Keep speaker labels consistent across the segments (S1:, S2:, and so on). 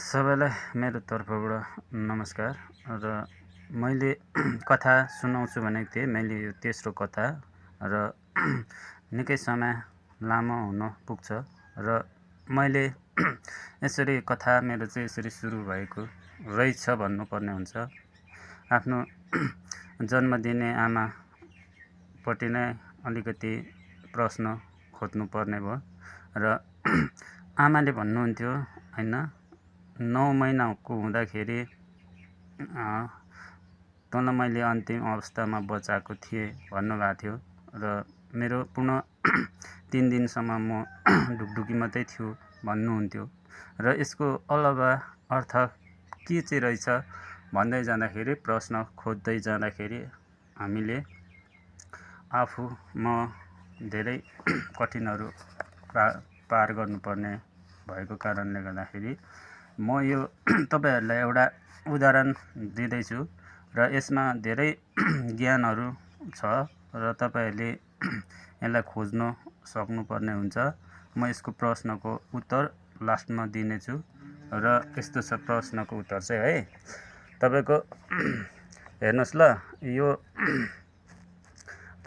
S1: सबैलाई मेरो तर्फबाट नमस्कार। र मैले कथा सुनाउँछु भनेको थिएँ। मैले यो तेस्रो कथा र निकै समय लामो हुन पुग्छ र मैले यसरी कथा मेरो चाहिँ यसरी सुरु भएको रहेछ भन्नुपर्ने हुन्छ। आफ्नो जन्म दिने आमापट्टि नै अलिकति प्रश्न खोज्नु पर्ने भयो र आमाले भन्नुहुन्थ्यो हैन, 9 महिनाको हुँदाखेरि तँलाई मैले अन्तिम अवस्थामा बचाएको थिएँ भन्नुभएको थियो र मेरो पुनः 3 दिनसम्म म ढुकढुकी मात्रै थियो भन्नुहुन्थ्यो। र यसको अलावा अर्थ के चाहिँ रहेछ भन्दै जाँदाखेरि, प्रश्न खोज्दै जाँदाखेरि हामीले आफूमा धेरै कठिनहरू पार गर्नुपर्ने भएको कारणले गर्दाखेरि म यो तपाईहरूलाई एउटा उदाहरण दिँदैछु र यसमा धेरै ज्ञानहरू छ र तपाईहरूले यसलाई खोज्न सक्नुपर्ने हुन्छ। म यसको प्रश्नको उत्तर लास्टमा दिनेछु र यस्तो छ प्रश्नको उत्तर चाहिँ है। तपाईको हेर्नुहोस् ल, यो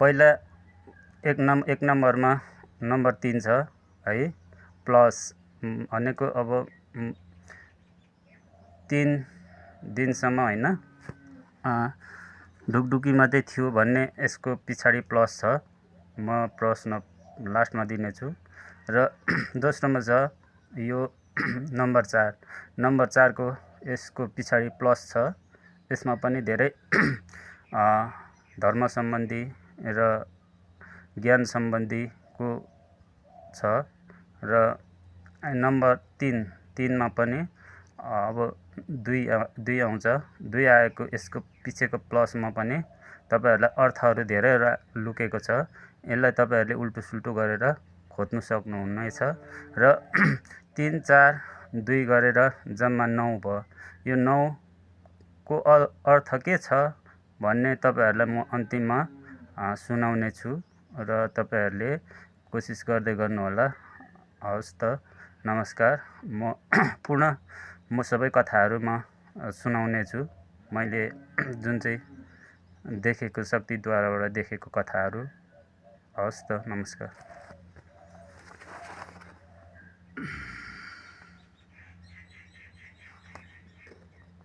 S1: पहिला एक नम्बरमा नम्बर 3 छ है, प्लस भनेको अब 3 दिनसम्म हैन ढुकढुकी मात्रै थियो भन्ने यसको पछाडि प्लस छ। म प्रश्न लास्टमा दिनेछु। र दोस्रोमा छ यो नम्बर 4। नम्बर 4 को यसको पछाडि प्लस छ। यसमा पनि धेरै धर्म सम्बन्धी र ज्ञान सम्बन्धीको छ। र नम्बर 3 मा पनि अब 2 आउँछ। 2 आएको यसको पछिको प्लसमा पनि तपाईहरूलाई अर्थहरू धेरैवटा लुकेको छ। यसलाई तपाईहरूले उल्टो सुल्टो गरेर खोज्नु सक्नुहुनेछ। र 3, 4, 2 गरेर जम्मा 9 भयो। यो 9 को अर्थ के छ भन्ने तपाईहरूलाई म अन्तिममा सुनाउने छु र तपाईहरूले कोसिस गर्दै गर्नुहोला। हवस् त, नमस्कार। पुनः म सबै कथाहरू म सुनाउने छु, मैले जुन चाहिँ देखेको शक्तिद्वाराबाट देखेको कथाहरू। हवस् त, नमस्कार।